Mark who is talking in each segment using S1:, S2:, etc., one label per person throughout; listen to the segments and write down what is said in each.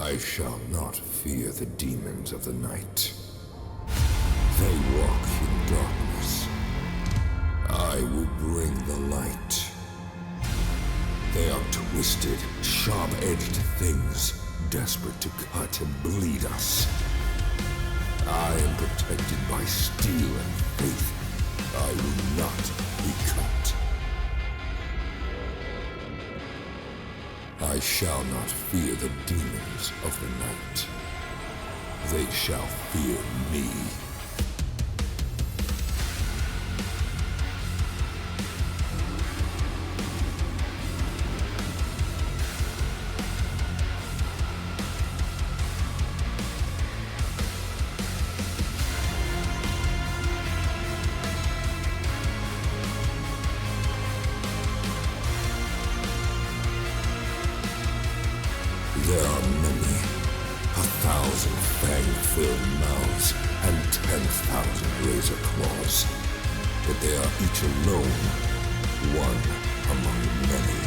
S1: I shall not fear the demons of the night. They walk in darkness. I will bring the light. They are twisted, sharp-edged things, desperate to cut and bleed us. I am protected by steel and faith. I will not be cut. I shall not fear the demons of the night. They shall fear me. There are many, 1,000 fang-filled mouths and 10,000 razor claws, but they are each alone, one among many.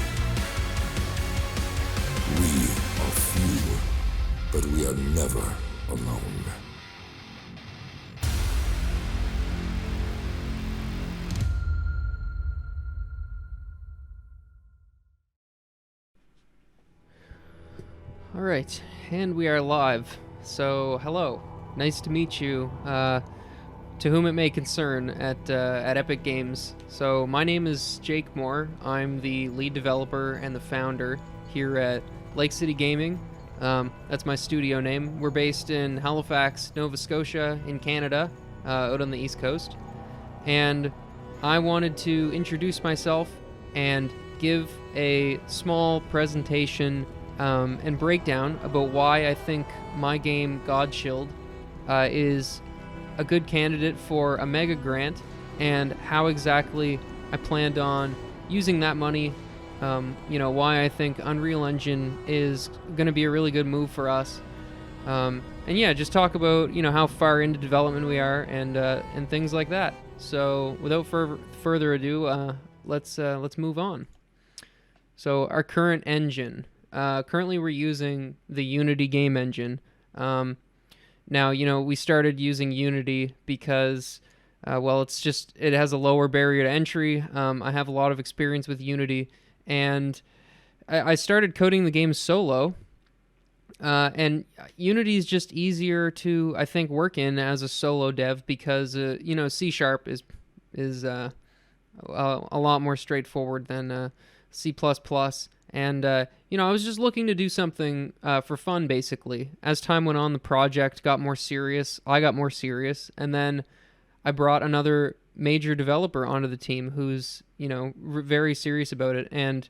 S1: We are few, but we are never alone.
S2: All right, and we are live. So, hello, nice to meet you. To whom it may concern at Epic Games. So, my name is Jake Moore. I'm the lead developer and the founder here at Lake City Gaming. That's my studio name. We're based in Halifax, Nova Scotia, in Canada, out on the East Coast. And I wanted to introduce myself and give a small presentation and breakdown about why I think my game, Godshield, is a good candidate for a mega grant, and how exactly I planned on using that money, why I think Unreal Engine is going to be a really good move for us. And yeah, just talk about, how far into development we are and things like that. So without further ado, let's move on. So our current engine. Currently we're using the Unity game engine. Now, we started using Unity because, it has a lower barrier to entry. I have a lot of experience with Unity, and I started coding the game solo, and Unity is just easier to, I think, work in as a solo dev because, C# is a lot more straightforward than C++. And, I was just looking to do something for fun, basically. As time went on, the project got more serious. I got more serious. And then I brought another major developer onto the team who's, very serious about it. And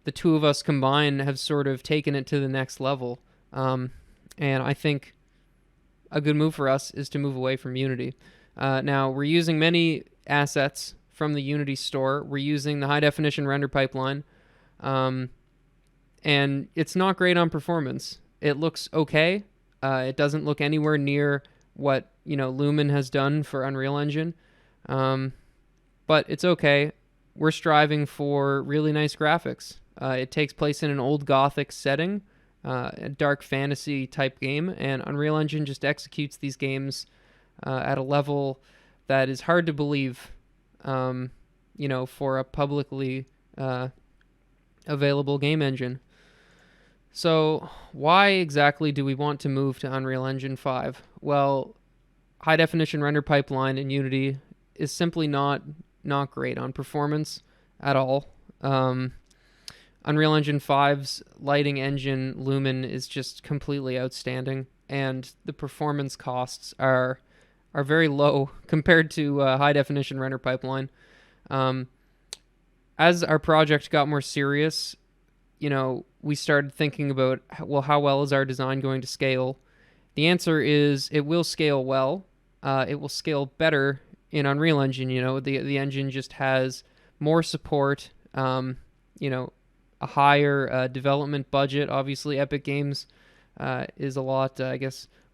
S2: the two of us combined have sort of taken it to the next level. And I think a good move for us is to move away from Unity. Now, we're using many assets from the Unity store. We're using the high-definition render pipeline. And it's not great on performance. It looks okay. It doesn't look anywhere near what, Lumen has done for Unreal Engine. But it's okay. We're striving for really nice graphics. It takes place in an old Gothic setting, a dark fantasy type game, and Unreal Engine just executes these games at a level that is hard to believe, for a publicly available game engine. So why exactly do we want to move to Unreal Engine 5? Well, high definition render pipeline in Unity is simply not great on performance at all. Unreal Engine 5's lighting engine, Lumen, is just completely outstanding, and the performance costs are very low compared to high definition render pipeline. As our project got more serious, we started thinking about, how well is our design going to scale? The answer is it will scale well. It will scale better in Unreal Engine. The engine just has more support, a higher development budget. Obviously, Epic Games is a lot,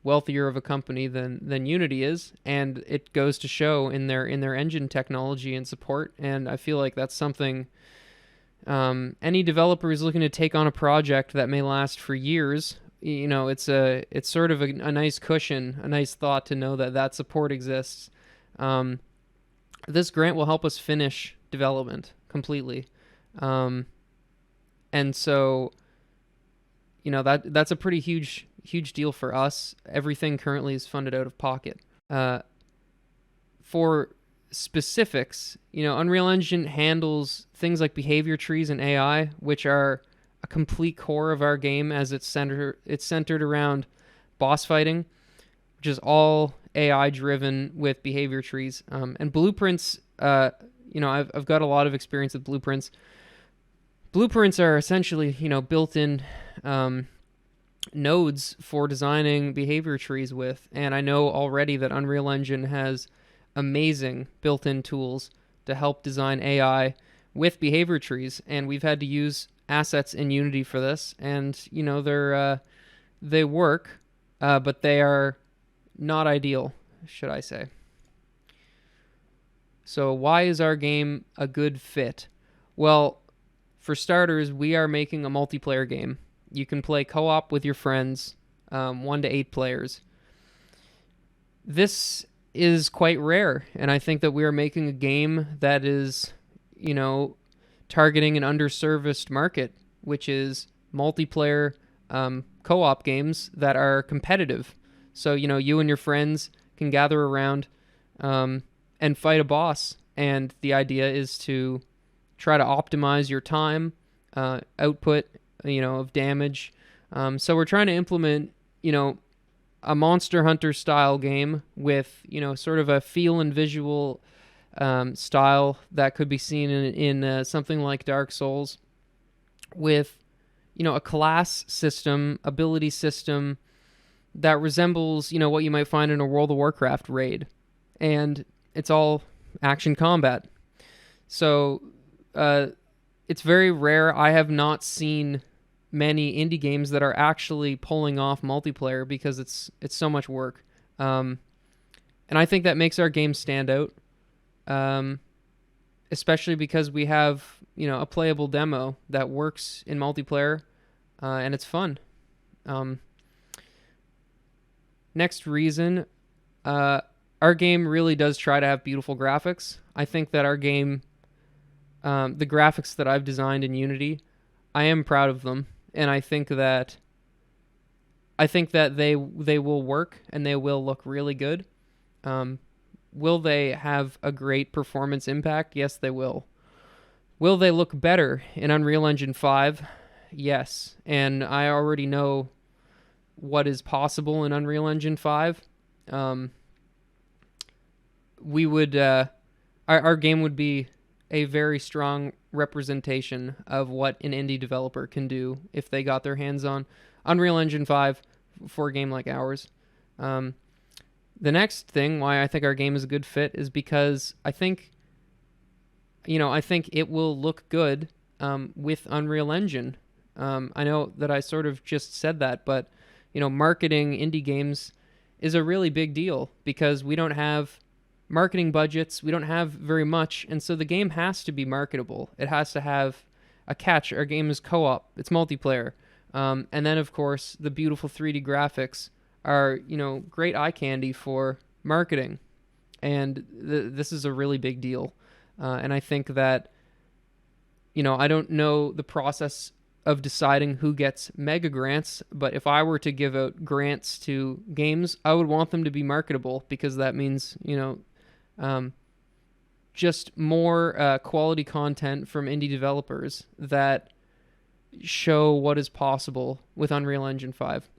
S2: wealthier of a company than Unity is, and it goes to show in their engine technology and support. And I feel like that's something any developer who's looking to take on a project that may last for years, it's sort of a nice cushion, a nice thought to know that that support exists. This grant will help us finish development completely. And so, that's a pretty huge deal for us. Everything currently is funded out of pocket. For specifics, Unreal Engine handles things like behavior trees and AI, which are a complete core of our game, as it's centered around boss fighting, which is all AI driven with behavior trees. And blueprints, I've got a lot of experience with blueprints. Blueprints are essentially, built-in nodes for designing behavior trees with, and I know already that Unreal Engine has amazing built-in tools to help design AI with behavior trees, and we've had to use assets in Unity for this, and they work, but they are not ideal, should I say. So why is our game a good fit? Well, for starters, we are making a multiplayer game. You can play co-op with your friends, 1 to 8 players. This is quite rare, and I think that we are making a game that is, targeting an underserviced market, which is multiplayer co-op games that are competitive. So, you and your friends can gather around and fight a boss, and the idea is to try to optimize your time, output, of damage. So we're trying to implement, a Monster Hunter style game with, sort of a feel and visual style that could be seen in something like Dark Souls, with, a class system, ability system that resembles, what you might find in a World of Warcraft raid. And it's all action combat. So it's very rare. I have not seen many indie games that are actually pulling off multiplayer because it's so much work. And I think that makes our game stand out, especially because we have, a playable demo that works in multiplayer, and it's fun. Next reason, our game really does try to have beautiful graphics. I think that our game, the graphics that I've designed in Unity, I am proud of them, and I think that they will work and they will look really good. Will they have a great performance impact? Yes, they will. Will they look better in Unreal Engine 5? Yes, and I already know what is possible in Unreal Engine 5. Our game would be a very strong representation of what an indie developer can do if they got their hands on Unreal Engine 5 for a game like ours. The next thing why I think our game is a good fit is because I think it will look good with Unreal Engine. I know that I sort of just said that, but marketing indie games is a really big deal because we don't have marketing budgets, we don't have very much, and so the game has to be marketable. It has to have a catch. Our game is co-op, it's multiplayer, and then of course the beautiful 3D graphics are great eye candy for marketing, and this is a really big deal. And I think that I don't know the process of deciding who gets mega grants, but if I were to give out grants to games, I would want them to be marketable, because that means just more quality content from indie developers that show what is possible with Unreal Engine 5.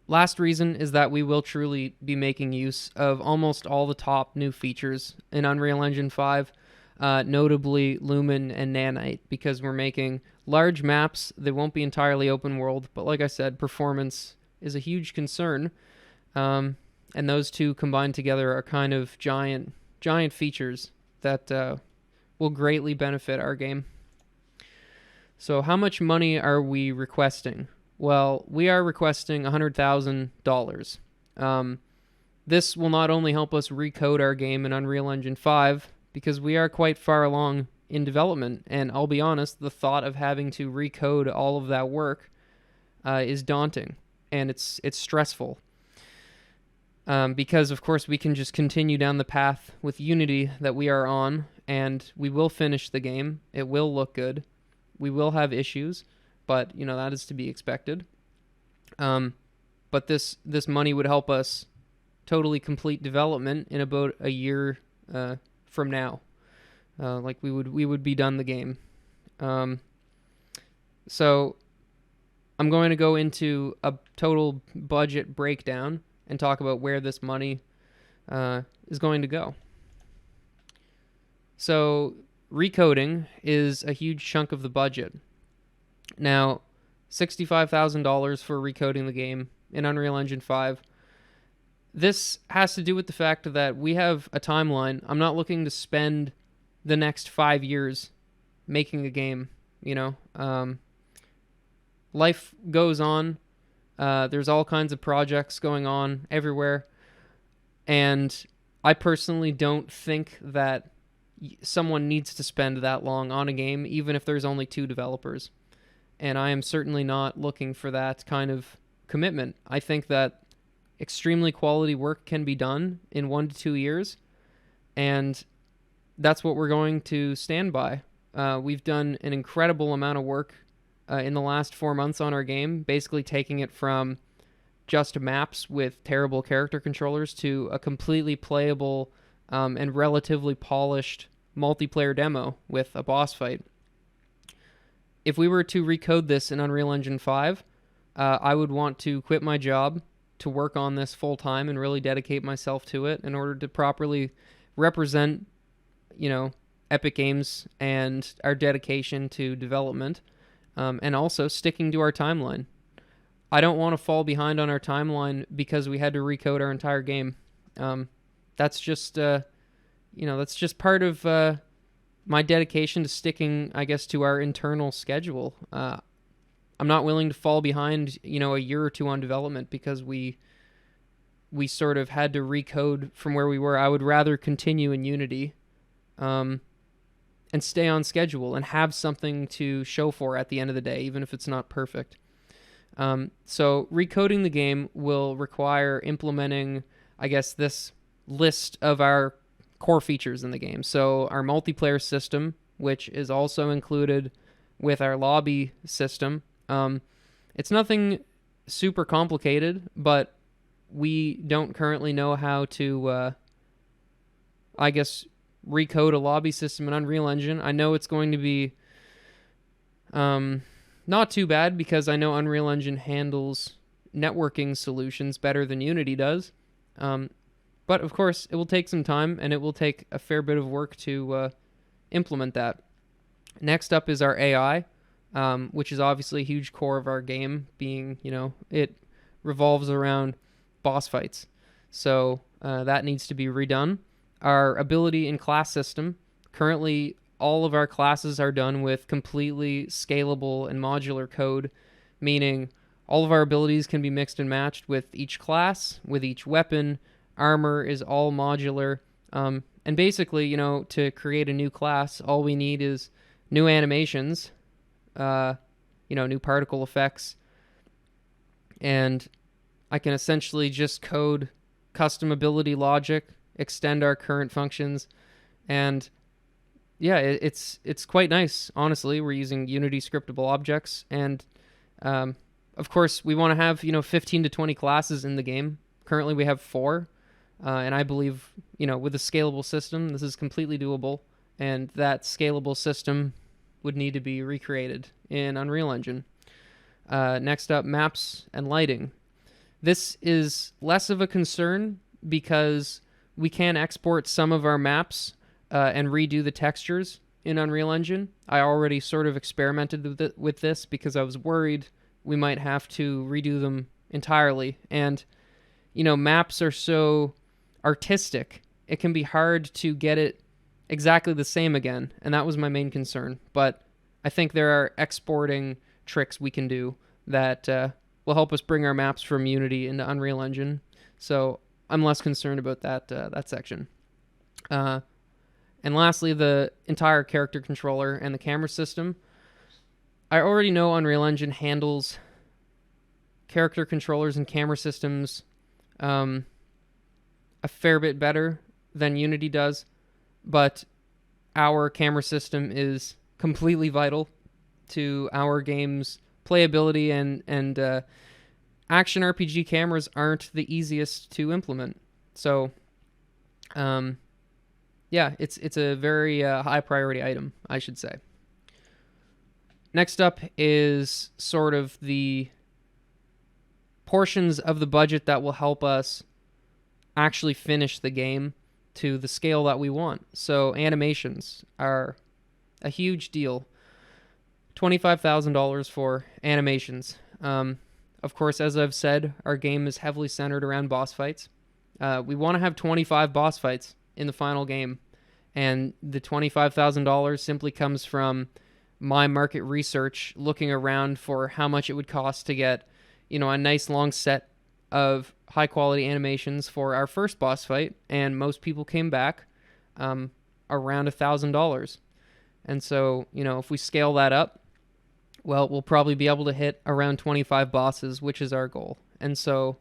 S2: Last reason is that we will truly be making use of almost all the top new features in Unreal Engine 5, notably Lumen and Nanite, because we're making large maps. They won't be entirely open world, but like I said, performance is a huge concern. And those two combined together are kind of giant features that will greatly benefit our game. So how much money are we requesting? Well, we are requesting $100,000. This will not only help us recode our game in Unreal Engine 5, because we are quite far along in development, and I'll be honest, the thought of having to recode all of that work is daunting, and it's stressful. Because of course we can just continue down the path with Unity that we are on, and we will finish the game. It will look good. We will have issues, but that is to be expected. But this money would help us totally complete development in about a year from now. Like we would be done the game. So I'm going to go into a total budget breakdown and talk about where this money is going to go. So recoding is a huge chunk of the budget. Now, $65,000 for recoding the game in Unreal Engine 5. This has to do with the fact that we have a timeline. I'm not looking to spend the next 5 years making a game, life goes on. There's all kinds of projects going on everywhere. And I personally don't think that someone needs to spend that long on a game, even if there's only 2 developers. And I am certainly not looking for that kind of commitment. I think that extremely quality work can be done in 1 to 2 years, and that's what we're going to stand by. We've done an incredible amount of work in the last 4 months on our game, basically taking it from just maps with terrible character controllers to a completely playable and relatively polished multiplayer demo with a boss fight. If we were to recode this in Unreal Engine 5, I would want to quit my job to work on this full time and really dedicate myself to it in order to properly represent, Epic Games and our dedication to development, and also sticking to our timeline. I don't want to fall behind on our timeline because we had to recode our entire game. That's just, that's just part of my dedication to sticking, I guess, to our internal schedule. I'm not willing to fall behind, a year or 2 on development because we sort of had to recode from where we were. I would rather continue in Unity, and stay on schedule and have something to show for at the end of the day, even if it's not perfect. So recoding the game will require implementing, I guess, this list of our core features in the game. So our multiplayer system, which is also included with our lobby system. It's nothing super complicated, but we don't currently know how to, I guess, recode a lobby system in Unreal Engine. I know it's going to be not too bad because I know Unreal Engine handles networking solutions better than Unity does. But of course, it will take some time, and it will take a fair bit of work to implement that. Next up is our AI, which is obviously a huge core of our game, being, it revolves around boss fights. So that needs to be redone. Our ability and class system, currently all of our classes are done with completely scalable and modular code, meaning all of our abilities can be mixed and matched with each class, with each weapon. Armor is all modular. And basically, to create a new class, all we need is new animations, new particle effects, and I can essentially just code custom ability logic, extend our current functions, and yeah, it's quite nice, honestly. We're using Unity scriptable objects, and of course, we want to have 15 to 20 classes in the game. Currently, we have 4, and I believe with a scalable system, this is completely doable, and that scalable system would need to be recreated in Unreal Engine. Next up, maps and lighting. This is less of a concern because we can export some of our maps and redo the textures in Unreal Engine. I already sort of experimented with this because I was worried we might have to redo them entirely. And, maps are so artistic, it can be hard to get it exactly the same again. And that was my main concern. But I think there are exporting tricks we can do that will help us bring our maps from Unity into Unreal Engine. So I'm less concerned about that section. And lastly, the entire character controller and the camera system. I already know Unreal Engine handles character controllers and camera systems a fair bit better than Unity does, but our camera system is completely vital to our game's playability, and action RPG cameras aren't the easiest to implement. So, yeah, it's a very high priority item, I should say. Next up is sort of the portions of the budget that will help us actually finish the game to the scale that we want. So animations are a huge deal. $25,000 for animations. Of course, as I've said, our game is heavily centered around boss fights. We want to have 25 boss fights in the final game, and the $25,000 simply comes from my market research, looking around for how much it would cost to get, a nice long set of high quality animations for our first boss fight, and most people came back around $1,000. And so, if we scale that up, well, we'll probably be able to hit around 25 bosses, which is our goal. And so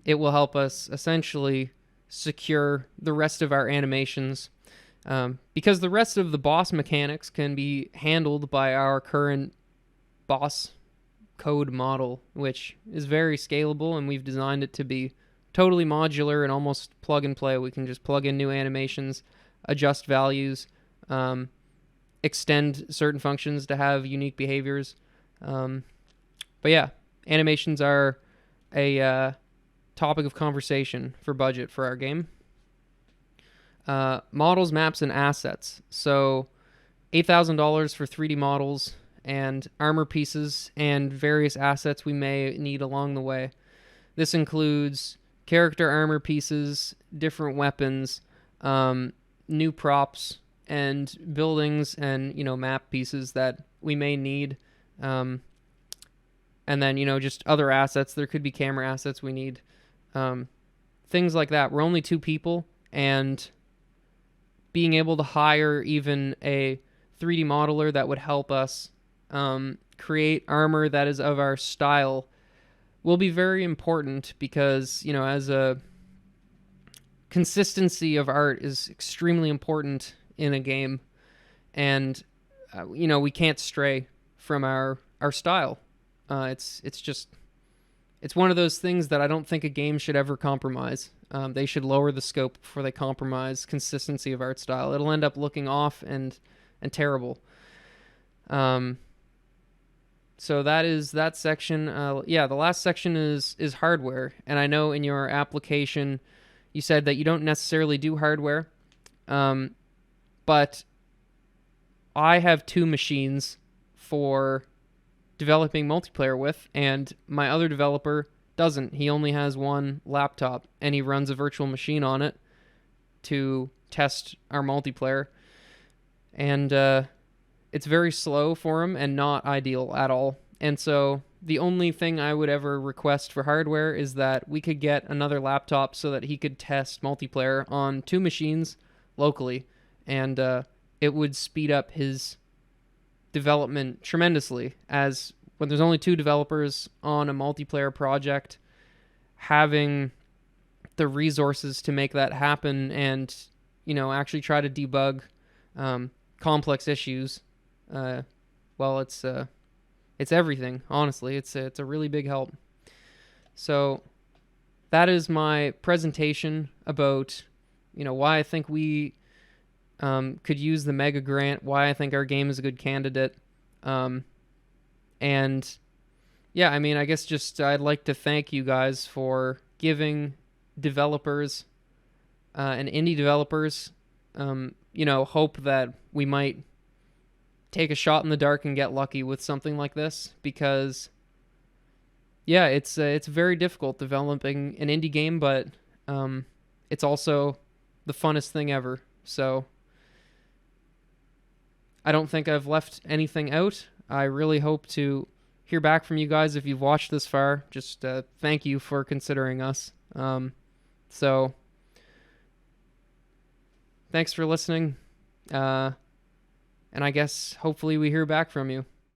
S2: it will help us essentially secure the rest of our animations, because the rest of the boss mechanics can be handled by our current boss code model, which is very scalable, and we've designed it to be totally modular and almost plug and play. We can just plug in new animations, adjust values, extend certain functions to have unique behaviors. But yeah, animations are a topic of conversation for budget for our game. Models, maps, and assets. So $8,000 for 3D models and armor pieces and various assets we may need along the way. This includes character armor pieces, different weapons, new props, and buildings and, map pieces that we may need. And then, just other assets. There could be camera assets we need. Things like that. We're only 2 people, and being able to hire even a 3D modeler that would help us create armor that is of our style will be very important, because, as a consistency of art is extremely important in a game, and we can't stray from our style. It's one of those things that I don't think a game should ever compromise. They should lower the scope before they compromise consistency of art style. It'll end up looking off and terrible. So that is that section. The last section is hardware, and I know in your application you said that you don't necessarily do hardware, but I have 2 machines for developing multiplayer with, and my other developer doesn't. He only has 1 laptop, and he runs a virtual machine on it to test our multiplayer, and it's very slow for him and not ideal at all. And so the only thing I would ever request for hardware is that we could get another laptop so that he could test multiplayer on 2 machines locally, and it would speed up his development tremendously, as when there's only 2 developers on a multiplayer project, having the resources to make that happen and actually try to debug complex issues, it's everything. Honestly, it's a really big help. So that is my presentation about why I think we could use the Mega Grant, why I think our game is a good candidate. And yeah, I guess just I'd like to thank you guys for giving developers and indie developers hope that we might take a shot in the dark and get lucky with something like this, because yeah, it's very difficult developing an indie game, but it's also the funnest thing ever. So I don't think I've left anything out. I really hope to hear back from you guys if you've watched this far. Just thank you for considering us. So thanks for listening. And I guess hopefully we hear back from you.